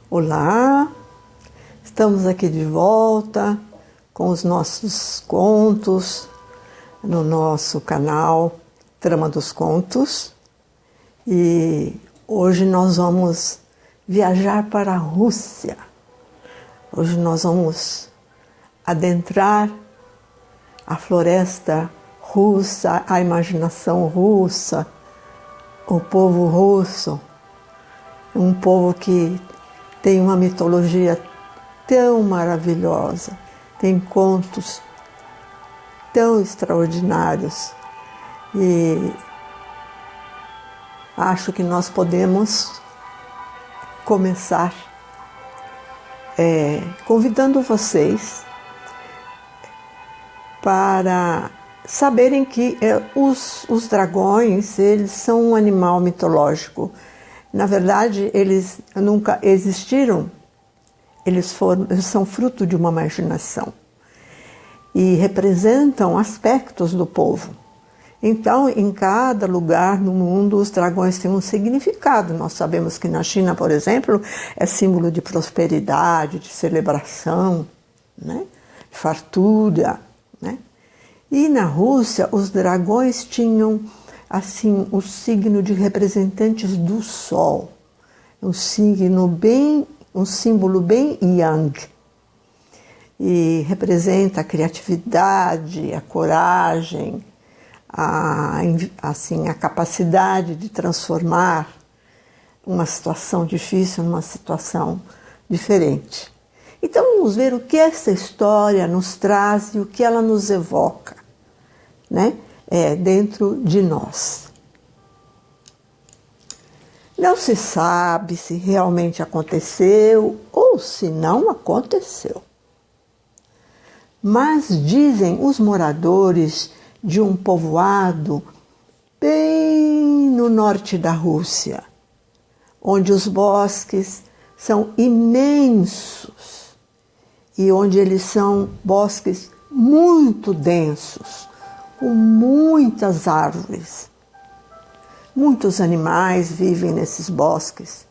Olá, estamos aqui de volta com os nossos contos no nosso canal Trama dos Contos e hoje nós vamos viajar para a Rússia. Hoje nós vamos adentrar a floresta russa, a imaginação russa, o povo russo, um povo que tem uma mitologia tão maravilhosa, tem contos tão extraordinários e acho que nós podemos começar convidando vocês para saberem que os dragões, eles são um animal mitológico. Na verdade, eles nunca existiram, eles são fruto de uma imaginação e representam aspectos do povo. Então, em cada lugar no mundo, os dragões têm um significado. Nós sabemos que na China, por exemplo, é símbolo de prosperidade, de celebração, né? fartura, né? E na Rússia, os dragões tinham assim o signo de representantes do Sol, um símbolo bem yang, e representa a criatividade, a coragem, a capacidade de transformar uma situação difícil numa situação diferente. Então vamos ver o que essa história nos traz e o que ela nos evoca, né? Dentro de nós. Não se sabe se realmente aconteceu ou se não aconteceu. Mas dizem os moradores de um povoado bem no norte da Rússia, onde os bosques são imensos e onde eles são bosques muito densos, com muitas árvores. Muitos animais vivem nesses bosques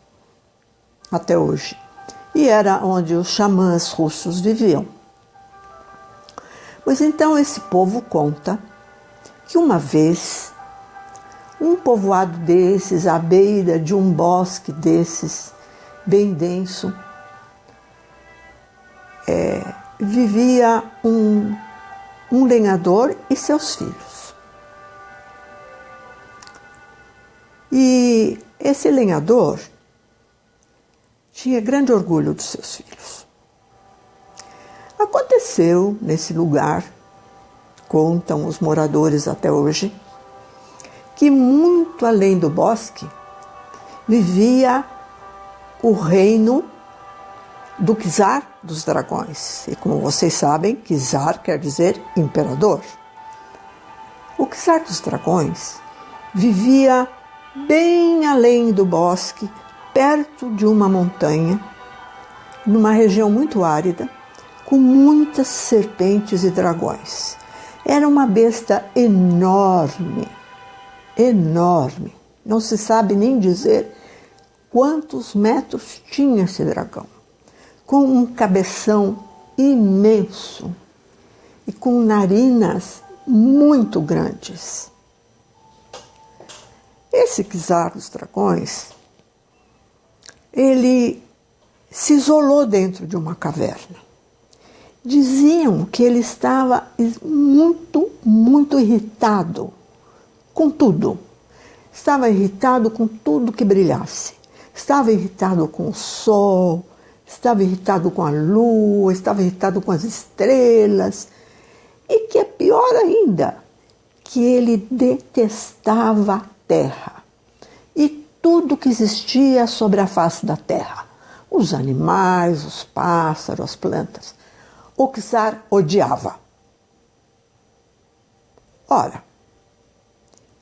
até hoje. E era onde os xamãs russos viviam. Pois então esse povo conta que uma vez um povoado desses, à beira de um bosque desses, bem denso, vivia um lenhador e seus filhos. E esse lenhador tinha grande orgulho dos seus filhos. Aconteceu nesse lugar, contam os moradores até hoje, que muito além do bosque vivia o reino do czar dos dragões. E como vocês sabem, czar quer dizer imperador. O czar dos dragões vivia bem além do bosque, perto de uma montanha, numa região muito árida, com muitas serpentes e dragões. Era uma besta enorme, enorme. Não se sabe nem dizer quantos metros tinha esse dragão, com um cabeção imenso e com narinas muito grandes. Esse czar dos dragões, ele se isolou dentro de uma caverna. Diziam que ele estava muito, muito irritado com tudo. Estava irritado com tudo que brilhasse. Estava irritado com o sol, estava irritado com a lua, estava irritado com as estrelas. E que é pior ainda, que ele detestava a terra e tudo que existia sobre a face da terra. Os animais, os pássaros, as plantas. O czar odiava. Ora,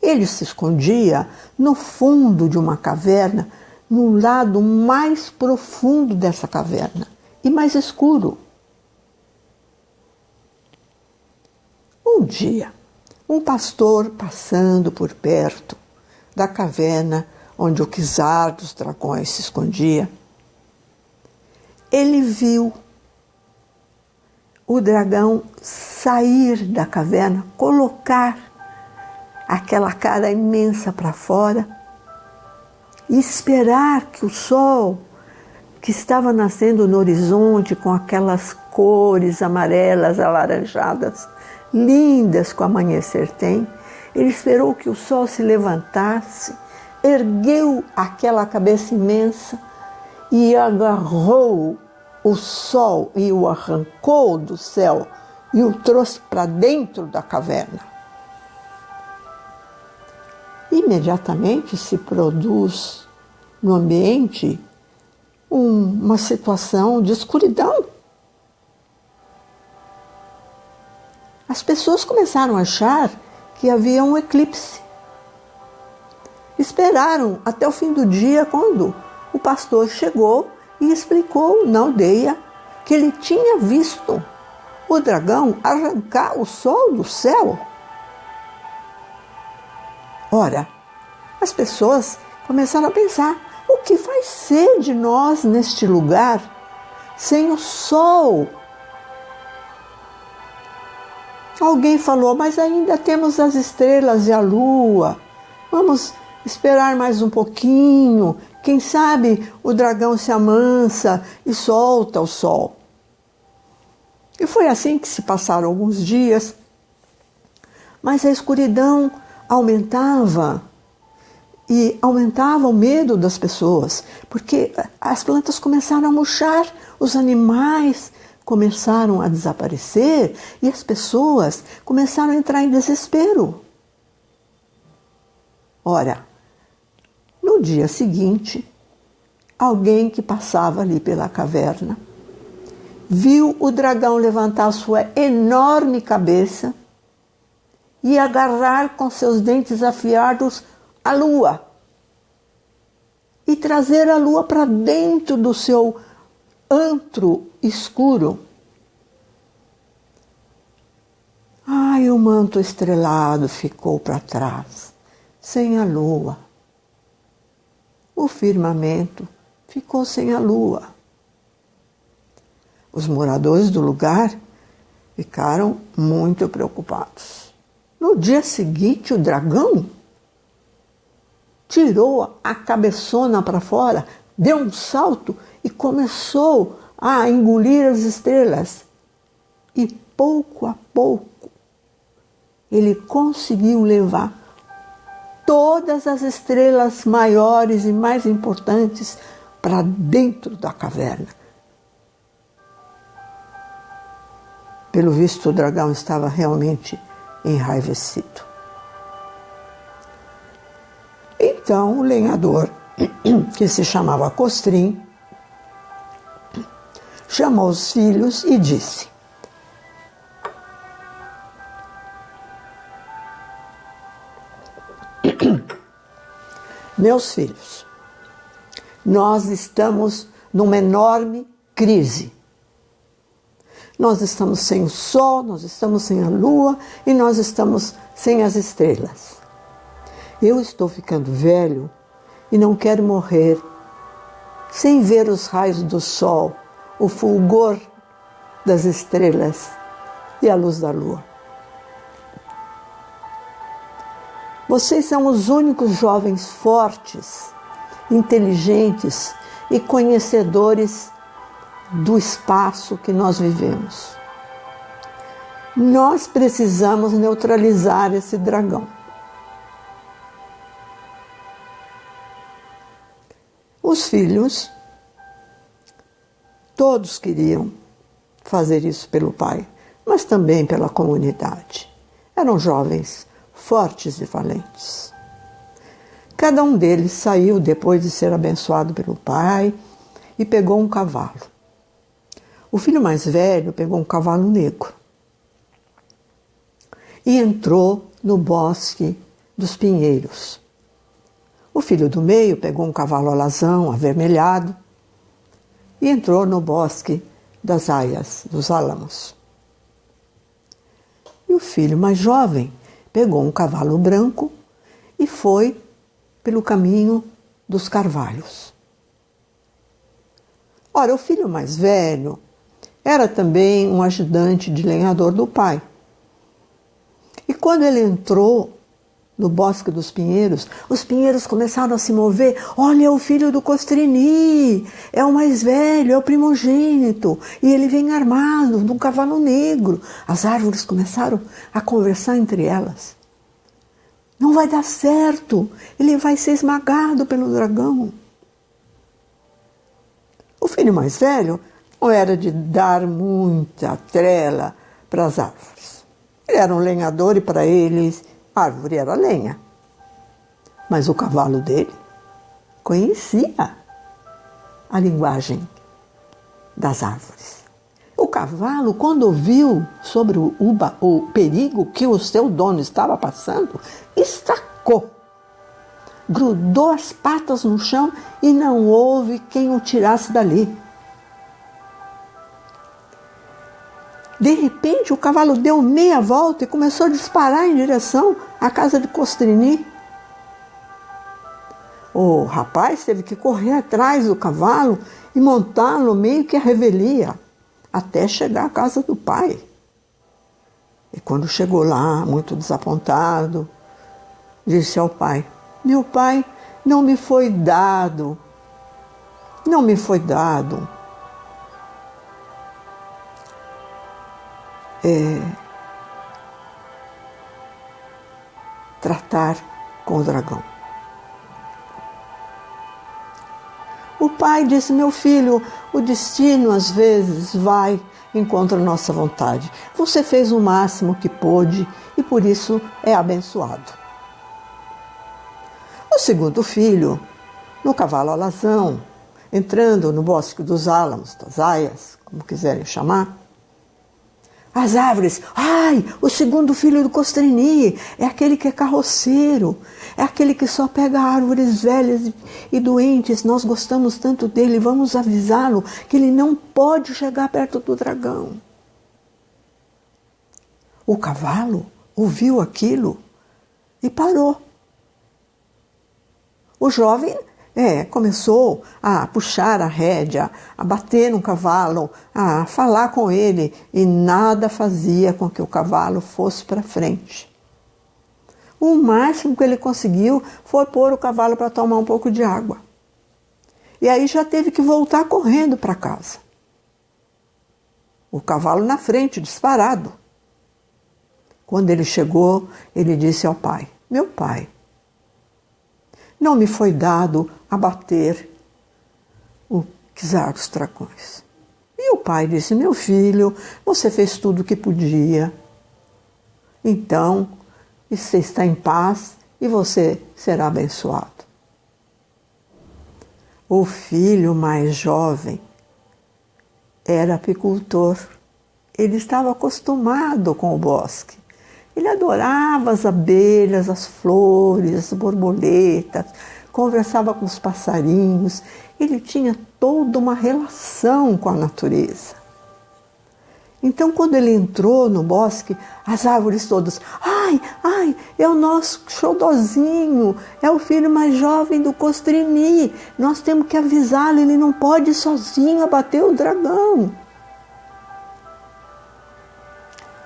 ele se escondia no fundo de uma caverna, no lado mais profundo dessa caverna e mais escuro. Um dia, um pastor passando por perto da caverna onde o czar dos dragões se escondia, ele viu o dragão sair da caverna, colocar aquela cara imensa para fora e esperar que o sol, que estava nascendo no horizonte com aquelas cores amarelas, alaranjadas, lindas que o amanhecer tem, ele esperou que o sol se levantasse, ergueu aquela cabeça imensa e agarrou o sol e o arrancou do céu e o trouxe para dentro da caverna. Imediatamente se produz no ambiente uma situação de escuridão. As pessoas começaram a achar que havia um eclipse. Esperaram até o fim do dia, quando o pastor chegou e explicou na aldeia que ele tinha visto o dragão arrancar o sol do céu. Ora, as pessoas começaram a pensar: o que vai ser de nós neste lugar sem o sol? Alguém falou: mas ainda temos as estrelas e a lua. Vamos esperar mais um pouquinho. Quem sabe o dragão se amansa e solta o sol. E foi assim que se passaram alguns dias. Mas a escuridão aumentava. E aumentava o medo das pessoas, porque as plantas começaram a murchar, os animais começaram a desaparecer e as pessoas começaram a entrar em desespero. Ora, no dia seguinte, alguém que passava ali pela caverna viu o dragão levantar sua enorme cabeça e agarrar com seus dentes afiados a lua e trazer a lua para dentro do seu antro escuro. Ai, o manto estrelado ficou para trás, sem a lua. O firmamento ficou sem a lua. Os moradores do lugar ficaram muito preocupados. No dia seguinte, o dragão tirou a cabeçona para fora, deu um salto e começou a engolir as estrelas. E pouco a pouco ele conseguiu levar todas as estrelas maiores e mais importantes para dentro da caverna. Pelo visto, o dragão estava realmente enraivecido. Então, o lenhador, que se chamava Costrim, chamou os filhos e disse: meus filhos, nós estamos numa enorme crise. Nós estamos sem o sol, nós estamos sem a lua e nós estamos sem as estrelas. Eu estou ficando velho e não quero morrer sem ver os raios do sol, o fulgor das estrelas e a luz da lua. Vocês são os únicos jovens fortes, inteligentes e conhecedores do espaço que nós vivemos. Nós precisamos neutralizar esse dragão. Os filhos, todos queriam fazer isso pelo pai, mas também pela comunidade. Eram jovens fortes e valentes. Cada um deles saiu depois de ser abençoado pelo pai e pegou um cavalo. O filho mais velho pegou um cavalo negro e entrou no bosque dos pinheiros. O filho do meio pegou um cavalo alazão, avermelhado, e entrou no bosque das aias, dos álamos. E o filho mais jovem pegou um cavalo branco e foi pelo caminho dos carvalhos. Ora, o filho mais velho era também um ajudante de lenhador do pai. E quando ele entrou no Bosque dos Pinheiros, os pinheiros começaram a se mover. Olha, é o filho do Costrini, é o mais velho, é o primogênito, e ele vem armado num cavalo negro. As árvores começaram a conversar entre elas. Não vai dar certo, ele vai ser esmagado pelo dragão. O filho mais velho não era de dar muita trela para as árvores. Ele era um lenhador e para eles a árvore era lenha. Mas o cavalo dele conhecia a linguagem das árvores. O cavalo, quando ouviu sobre o perigo que o seu dono estava passando, estacou, grudou as patas no chão e não houve quem o tirasse dali. De repente, o cavalo deu meia volta e começou a disparar em direção à casa de Costrini. O rapaz teve que correr atrás do cavalo e montá-lo meio que à revelia, até chegar à casa do pai. E quando chegou lá, muito desapontado, disse ao pai: meu pai, não me foi dado tratar com o dragão. O pai disse: meu filho, o destino às vezes vai contra a nossa vontade. Você fez o máximo que pôde e por isso é abençoado. O segundo filho, no cavalo alazão, entrando no Bosque dos Álamos, das Aias, como quiserem chamar, as árvores, ai, o segundo filho do Costrini é aquele que é carroceiro, é aquele que só pega árvores velhas e doentes, nós gostamos tanto dele, vamos avisá-lo que ele não pode chegar perto do dragão. O cavalo ouviu aquilo e parou. O jovem começou a puxar a rédea, a bater no cavalo, a falar com ele e nada fazia com que o cavalo fosse para frente. O máximo que ele conseguiu foi pôr o cavalo para tomar um pouco de água. E aí já teve que voltar correndo para casa. O cavalo na frente, disparado. Quando ele chegou, ele disse ao pai: meu pai, não me foi dado abater o czar dos dragões. E o pai disse: meu filho, você fez tudo o que podia. Então, você está em paz e você será abençoado. O filho mais jovem era apicultor. Ele estava acostumado com o bosque. Ele adorava as abelhas, as flores, as borboletas, conversava com os passarinhos. Ele tinha toda uma relação com a natureza. Então, quando ele entrou no bosque, as árvores todas, ai, é o nosso xodozinho, é o filho mais jovem do Costrini, nós temos que avisá-lo, ele não pode ir sozinho abater o dragão.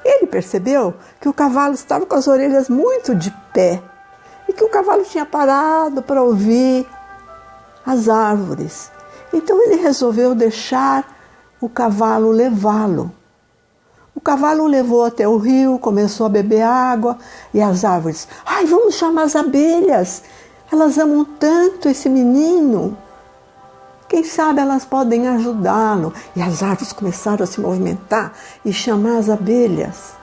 Ele percebeu que o cavalo estava com as orelhas muito de pé e que o cavalo tinha parado para ouvir as árvores. Então ele resolveu deixar o cavalo levá-lo. O cavalo o levou até o rio, começou a beber água e as árvores: ai, vamos chamar as abelhas, elas amam tanto esse menino. Quem sabe elas podem ajudá-lo. E as árvores começaram a se movimentar e chamar as abelhas.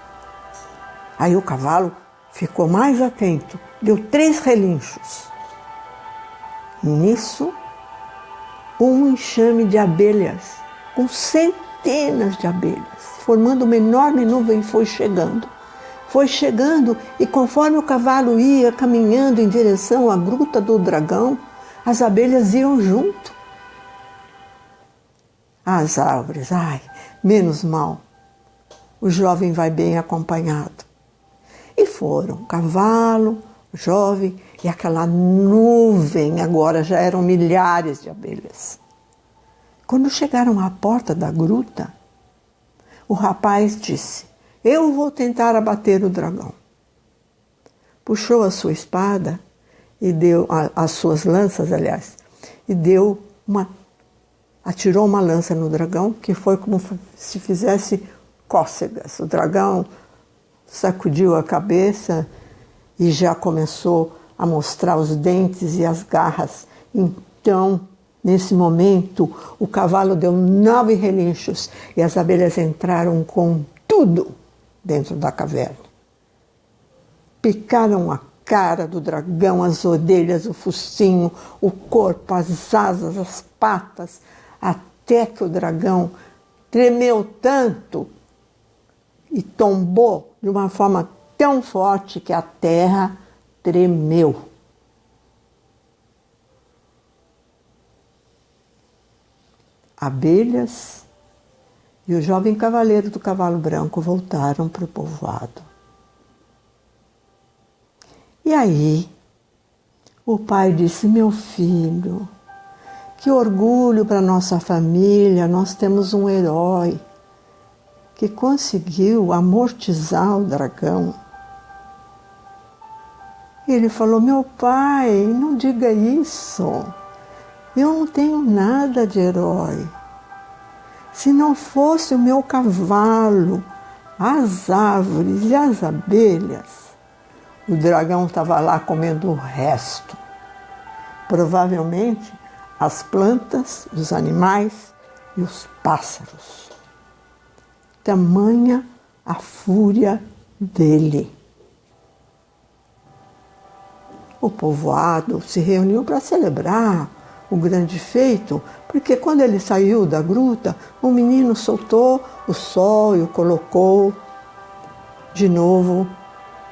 Aí o cavalo ficou mais atento, deu 3 relinchos. Nisso, um enxame de abelhas, com centenas de abelhas, formando uma enorme nuvem, foi chegando. Foi chegando e conforme o cavalo ia caminhando em direção à gruta do dragão, as abelhas iam junto. As árvores, ai, menos mal, o jovem vai bem acompanhado. E foram o cavalo, o jovem e aquela nuvem, agora já eram milhares de abelhas. Quando chegaram à porta da gruta, o rapaz disse: eu vou tentar abater o dragão. Puxou a sua espada e deu as suas lanças, aliás, e atirou uma lança no dragão, que foi como se fizesse cócegas. O dragão sacudiu a cabeça e já começou a mostrar os dentes e as garras. Então, nesse momento, o cavalo deu 9 relinchos e as abelhas entraram com tudo dentro da caverna. Picaram a cara do dragão, as orelhas, o focinho, o corpo, as asas, as patas, até que o dragão tremeu tanto e tombou de uma forma tão forte que a terra tremeu. Abelhas e o jovem cavaleiro do cavalo branco voltaram para o povoado. E aí, o pai disse: meu filho, que orgulho para nossa família, nós temos um herói que conseguiu amortizar o dragão. Ele falou: meu pai, não diga isso, eu não tenho nada de herói. Se não fosse o meu cavalo, as árvores e as abelhas, o dragão estava lá comendo o resto. Provavelmente as plantas, os animais e os pássaros. Tamanha a fúria dele. O povoado se reuniu para celebrar o grande feito, porque quando ele saiu da gruta, o menino soltou o sol e o colocou de novo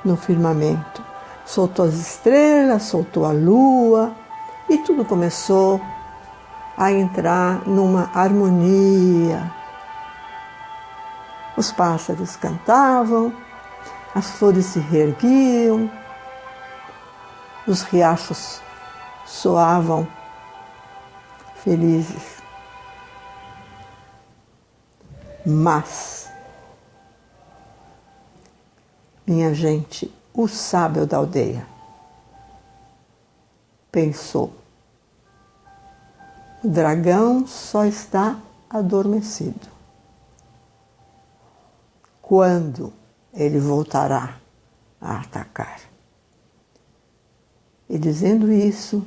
no firmamento. Soltou as estrelas, soltou a lua e tudo começou a entrar numa harmonia. Os pássaros cantavam, as flores se reerguiam, os riachos soavam felizes. Mas, minha gente, o sábio da aldeia pensou: o dragão só está adormecido. Quando ele voltará a atacar? E dizendo isso,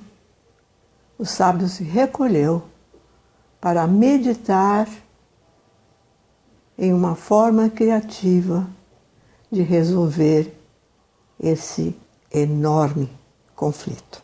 o sábio se recolheu para meditar em uma forma criativa de resolver esse enorme conflito.